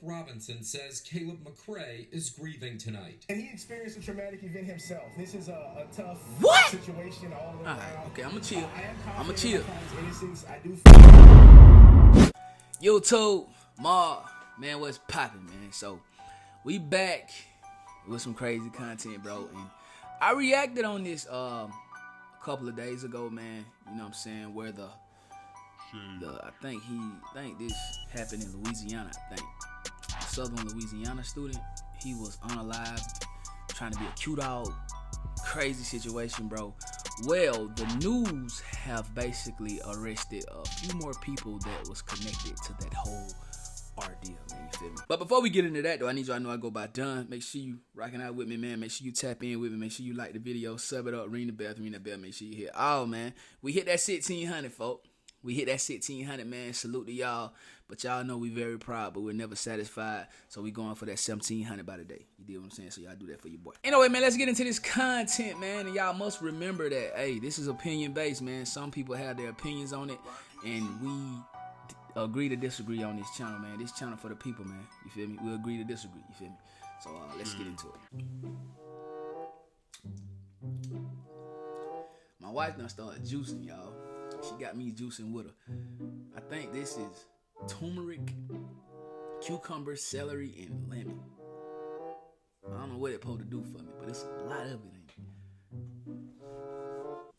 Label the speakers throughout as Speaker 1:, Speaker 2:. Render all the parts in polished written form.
Speaker 1: Robinson says Caleb McRae is grieving tonight.
Speaker 2: And he experienced a traumatic event himself. This is a tough situation all around.
Speaker 3: Okay, I'm gonna chill.
Speaker 2: I'm
Speaker 3: gonna chill.
Speaker 2: Innocence. I do.
Speaker 3: YouTube, Ma, man, what's poppin', man? So, we back with some crazy content, bro. And I reacted on this a couple of days ago, man. You know what I'm saying? Where I think this happened in Louisiana. I think a Southern Louisiana student. He was unalived, trying to be a cute dog. Crazy situation, bro. Well, the news have basically arrested a few more people that was connected to that whole ordeal, man. You feel me? But before we get into that, though, I need y'all to know I go by Dunn. Make sure you rocking out with me, man. Make sure you tap in with me. Make sure you like the video, sub it up, ring the bell. Make sure you hit all, man. We hit that 1600, folks. We hit that 1600, man. Salute to y'all. But y'all know we very proud, but we're never satisfied. So we going for that 1700 by the day. You deal what I'm saying? So y'all do that for your boy. Anyway, man, let's get into this content, man. And y'all must remember that, hey, this is opinion-based, man. Some people have their opinions on it. And we agree to disagree on this channel, man. This channel for the people, man. You feel me? We agree to disagree. You feel me? So let's get into it. My wife done started juicing, y'all. She got me juicing with her. I think this is turmeric, cucumber, celery, and lemon. I don't know what it's supposed to do for me, but it's a lot of it, ain't it?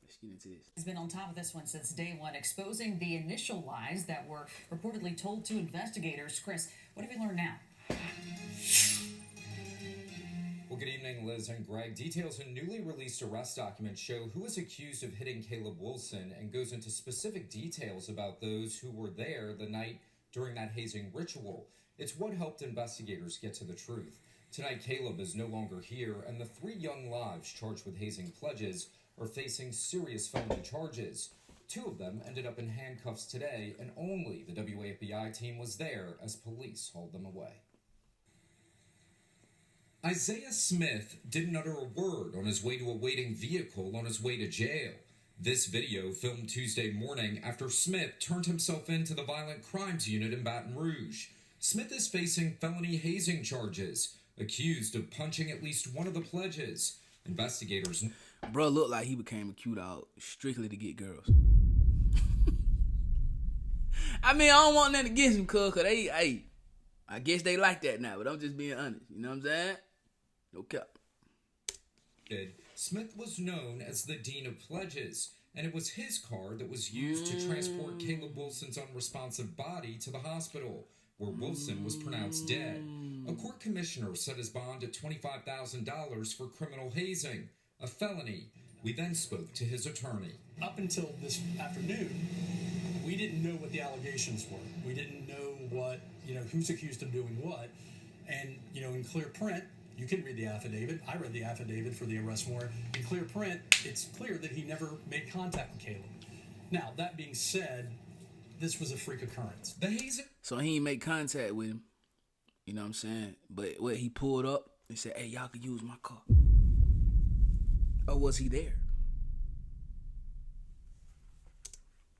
Speaker 3: Let's get into this.
Speaker 4: He's been on top of this one since day one, exposing the initial lies that were reportedly told to investigators. Chris, what have you learned now?
Speaker 1: Well, good evening, Liz and Greg. Details in newly released arrest documents show who is accused of hitting Caleb Wilson and goes into specific details about those who were there the night during that hazing ritual. It's what helped investigators get to the truth. Tonight, Caleb is no longer here, and the 3 young lives charged with hazing pledges are facing serious felony charges. 2 of them ended up in handcuffs today, and only the WAFBI team was there as police hauled them away. Isaiah Smith didn't utter a word on his way to a waiting vehicle on his way to jail. This video filmed Tuesday morning after Smith turned himself in to the Violent Crimes Unit in Baton Rouge. Smith is facing felony hazing charges, accused of punching at least one of the pledges. Investigators...
Speaker 3: Bro looked like he became a cute dog strictly to get girls. I mean, I don't want nothing against him, cuz they, I guess they like that now, but I'm just being honest. You know what I'm saying? No cap.
Speaker 1: Smith was known as the Dean of Pledges, and it was his car that was used to transport Caleb Wilson's unresponsive body to the hospital, where Wilson was pronounced dead. A court commissioner set his bond at $25,000 for criminal hazing, a felony. We then spoke to his attorney.
Speaker 5: Up until this afternoon, we didn't know what the allegations were. We didn't know what, who's accused of doing what. And, in clear print, you can read the affidavit. I read the affidavit for the arrest warrant. In clear print, it's clear that he never made contact with Caleb. Now, that being said, this was a freak occurrence.
Speaker 1: The hazing.
Speaker 3: So he ain't make contact with him. You know what I'm saying? But what he pulled up and said, hey, y'all could use my car. Or was he there?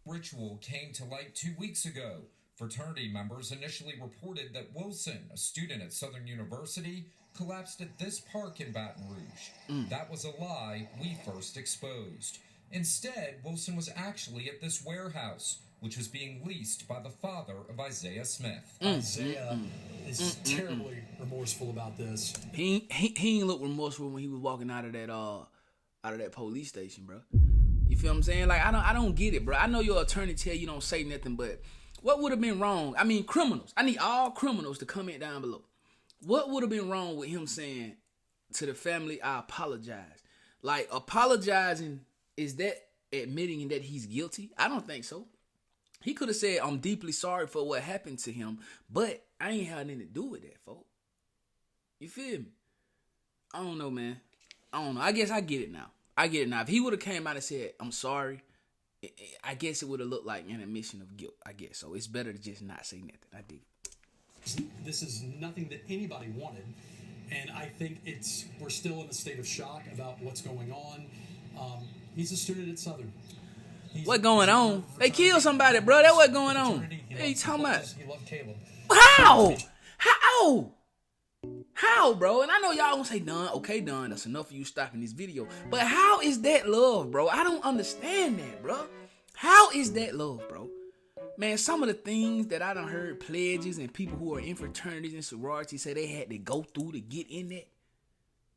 Speaker 1: Ritual came to light 2 weeks ago. Fraternity members initially reported that Wilson, a student at Southern University, collapsed at this park in Baton Rouge. That was a lie we first exposed. Instead, Wilson was actually at this warehouse, which was being leased by the father of Isaiah Smith.
Speaker 5: Isaiah is terribly remorseful about this.
Speaker 3: He ain't look remorseful when he was walking out of that police station, bro. You feel what I'm saying? Like, I don't get it, bro. I know your attorney tell you don't say nothing, but what would have been wrong? I mean, criminals. I need all criminals to comment down below. What would have been wrong with him saying to the family, I apologize? Like, apologizing, is that admitting that he's guilty? I don't think so. He could have said, I'm deeply sorry for what happened to him, but I ain't had anything to do with that, folks. You feel me? I don't know, man. I don't know. I guess I get it now. If he would have came out and said, I'm sorry, I guess it would have looked like an admission of guilt, I guess. So it's better to just not say nothing. I dig it.
Speaker 5: This is nothing that anybody wanted, and I think we're still in a state of shock about what's going on. He's a student at Southern.
Speaker 3: What going on? They killed somebody, bro. That's what going on. Hey, you talking about?
Speaker 5: He loved Caleb.
Speaker 3: How? How How, bro? And I know y'all gonna say, Don, okay, Don, that's enough of you stopping this video. But how is that love, bro? I don't understand that, bro. How is that love, bro? Man, some of the things that I done heard pledges and people who are in fraternities and sororities say they had to go through to get in that.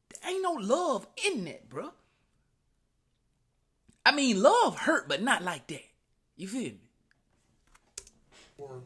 Speaker 3: There ain't no love in that, bro. I mean, love hurt, but not like that. You feel me?
Speaker 5: Or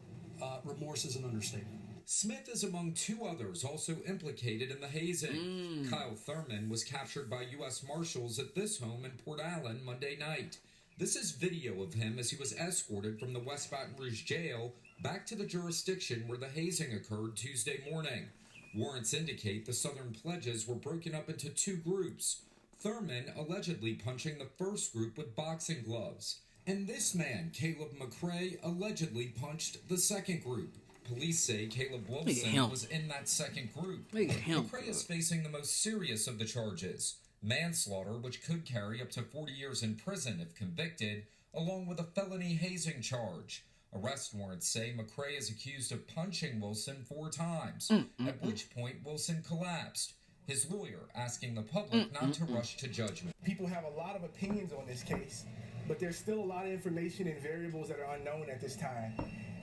Speaker 5: remorse is an understatement.
Speaker 1: Smith is among two others also implicated in the hazing. Kyle Thurman was captured by U.S. Marshals at this home in Port Allen Monday night. This is video of him as he was escorted from the West Baton Rouge jail back to the jurisdiction where the hazing occurred Tuesday morning. Warrants indicate the Southern pledges were broken up into two groups. Thurman allegedly punching the first group with boxing gloves. And this man, Caleb McCrae, allegedly punched the second group. Police say Caleb Wilson was in that second group. McCrae is facing the most serious of the charges, manslaughter, which could carry up to 40 years in prison if convicted, along with a felony hazing charge. Arrest warrants say McCrae is accused of punching Wilson 4 times, at which point Wilson collapsed. His lawyer asking the public not to rush to judgment.
Speaker 2: People have a lot of opinions on this case, but there's still a lot of information and variables that are unknown at this time.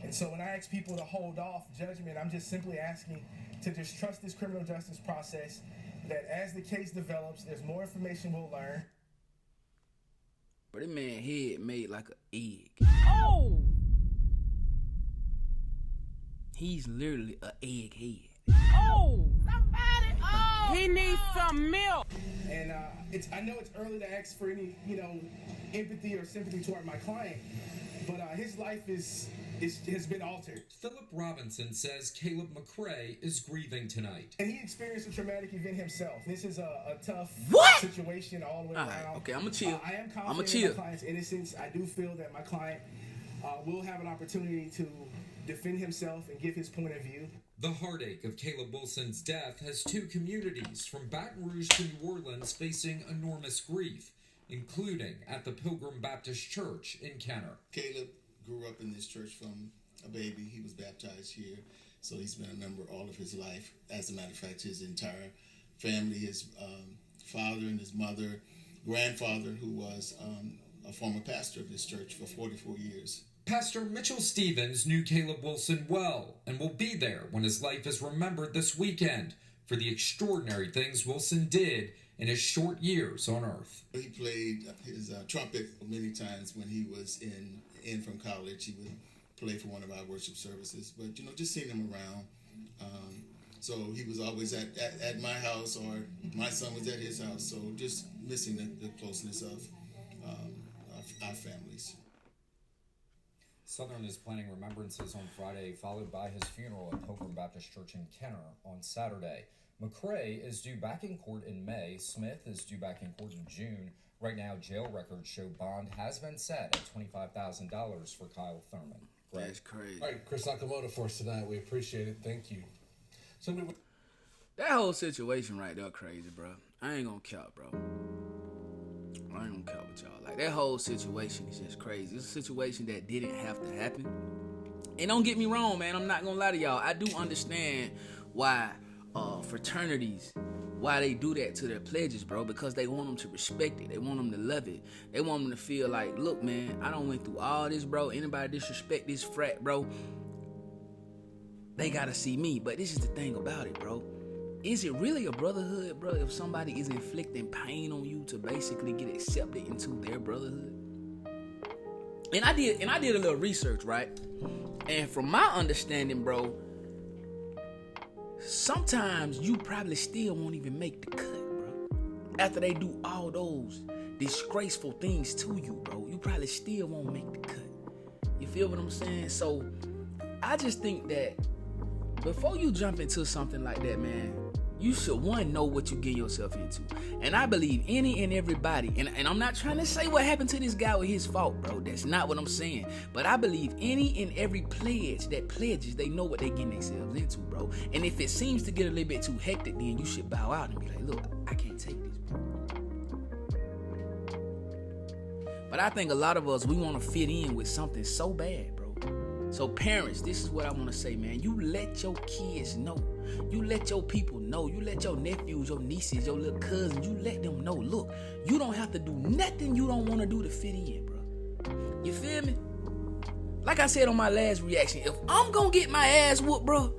Speaker 2: And so when I ask people to hold off judgment, I'm just simply asking to just trust this criminal justice process, that as the case develops, there's more information we'll learn.
Speaker 3: But that man head made like an egg.
Speaker 6: Oh!
Speaker 3: He's literally an egg head.
Speaker 6: Oh! Somebody! Oh! He needs some milk!
Speaker 2: And I know it's early to ask for any, empathy or sympathy toward my client, but his life has been altered.
Speaker 1: Philip Robinson says Caleb McCrae is grieving tonight.
Speaker 2: And he experienced a traumatic event himself. This is a tough situation all the way around.
Speaker 3: Right, okay, I'm gonna chill.
Speaker 2: I am confident in my client's innocence. I do feel that my client will have an opportunity to defend himself and give his point of view.
Speaker 1: The heartache of Caleb Wilson's death has two communities from Baton Rouge to New Orleans facing enormous grief, including at the Pilgrim Baptist Church in Kenner.
Speaker 7: Caleb grew up in this church from a baby. He was baptized here, so he's been a member all of his life. As a matter of fact, his entire family, his father and his mother, grandfather, who was a former pastor of this church for 44 years.
Speaker 1: Pastor Mitchell Stevens knew Caleb Wilson well and will be there when his life is remembered this weekend for the extraordinary things Wilson did in his short years on earth.
Speaker 7: He played his trumpet many times when he was in from college. He would play for one of our worship services, but just seeing him around. So he was always at my house, or my son was at his house. So just missing the closeness of our families.
Speaker 1: Southern is planning remembrances on Friday, followed by his funeral at Pilgrim Baptist Church in Kenner on Saturday. McCrae is due back in court in May. Smith is due back in court in June. Right now, jail records show bond has been set at $25,000 for Kyle Thurman. Greg?
Speaker 3: That's crazy.
Speaker 8: All right, Chris Nakamoto for us tonight. We appreciate it. Thank you.
Speaker 3: That whole situation right there crazy, bro. I ain't gonna count, bro. I ain't gonna count with y'all. Like, that whole situation is just crazy. It's a situation that didn't have to happen. And don't get me wrong, man. I'm not gonna lie to y'all. I do understand why fraternities, why they do that to their pledges, bro. Because they want them to respect it. They want them to love it. They want them to feel like, look, man, I done went through all this, bro. Anybody disrespect this frat, bro, they gotta see me. But this is the thing about it, bro. Is it really a brotherhood, bro, if somebody is inflicting pain on you to basically get accepted into their brotherhood? And I did a little research, right? And from my understanding, bro, sometimes you probably still won't even make the cut, bro. After they do all those disgraceful things to you, bro, you probably still won't make the cut. You feel what I'm saying? So I just think that before you jump into something like that, man, you should, one, know what you get yourself into. And I believe any and everybody, and I'm not trying to say what happened to this guy was his fault, bro. That's not what I'm saying. But I believe any and every pledge that pledges, they know what they're getting themselves into, bro. And if it seems to get a little bit too hectic, then you should bow out and be like, look, I can't take this, bro. But I think a lot of us, we want to fit in with something so bad, bro. So parents, this is what I want to say, man. You let your kids know. You let your people know. You let your nephews, your nieces, your little cousins, you let them know, look, you don't have to do nothing you don't want to do to fit in, bro. You feel me? Like I said on my last reaction, if I'm gonna get my ass whooped, bro,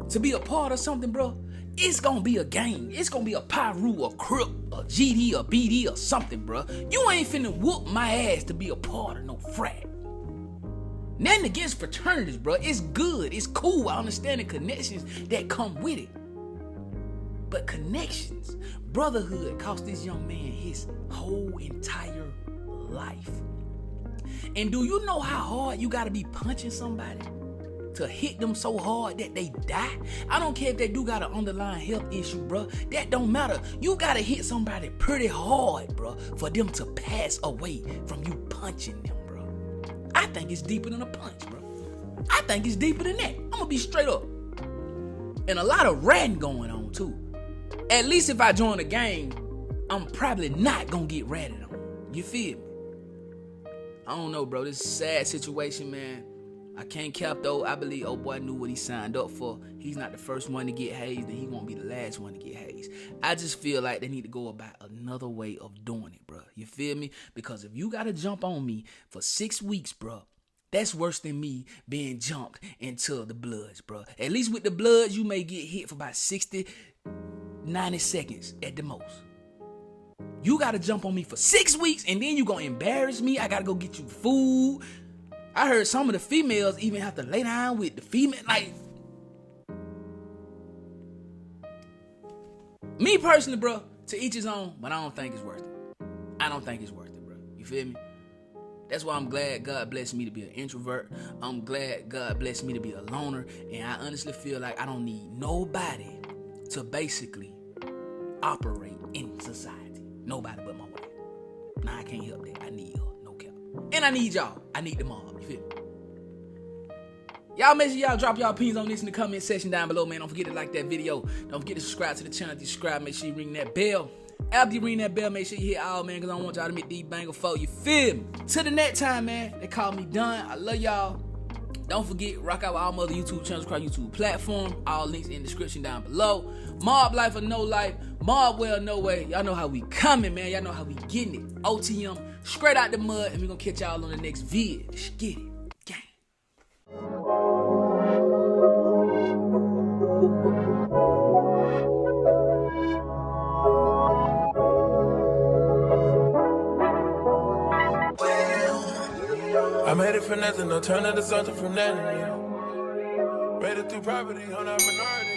Speaker 3: to be a part of something, bro, it's gonna be a gang. It's gonna be a Pyru, a Crip, a GD, a BD, or something, bro. You ain't finna whoop my ass to be a part of no frat. Nothing against fraternities, bro. It's good. It's cool. I understand the connections that come with it. But connections, brotherhood cost this young man his whole entire life. And do you know how hard you gotta be punching somebody to hit them so hard that they die? I don't care if they do got an underlying health issue, bro. That don't matter. You gotta hit somebody pretty hard, bro, for them to pass away from you punching them, bro. I think it's deeper than a punch, bro. I think it's deeper than that. I'm gonna be straight up. And a lot of ratting going on, too. At least if I join a gang, I'm probably not gonna get ratted on. You feel me? I don't know, bro. This is a sad situation, man. I can't cap though. I believe old boy knew what he signed up for. He's not the first one to get hazed, and he won't be the last one to get hazed. I just feel like they need to go about another way of doing it, bro. You feel me? Because if you gotta jump on me for 6 weeks, bro, that's worse than me being jumped into the Bloods, bro. At least with the Bloods, you may get hit for about 60, 90 seconds at the most. You gotta jump on me for 6 weeks, and then you gonna embarrass me. I gotta go get you food. I heard some of the females even have to lay down with the female. Like, me personally, bro, to each his own, but I don't think it's worth it. I don't think it's worth it, bro. You feel me? That's why I'm glad God blessed me to be an introvert. I'm glad God blessed me to be a loner. And I honestly feel like I don't need nobody to basically operate in society. Nobody but my wife. Nah, I can't help that. I need her. No cap. And I need y'all. I need the mob. You feel me? Y'all make sure y'all drop y'all opinions on this in the comment section down below, man. Don't forget to like that video. Don't forget to subscribe to the channel. If you subscribe, make sure you ring that bell. After you ring that bell, make sure you hit all, man, because I don't want y'all to meet these banger folk. You feel me? Till the next time, man. They call me done. I love y'all. Don't forget, rock out with all my other YouTube channels across YouTube platform. All links in the description down below. Mob life or no life. Mob way or no way. Y'all know how we coming, man. Y'all know how we getting it. OTM, straight out the mud, and we gonna catch y'all on the next vid. Let's get it. Gang.
Speaker 9: I made it for nothing, no turn to something from nothing. Made it through property on our minority.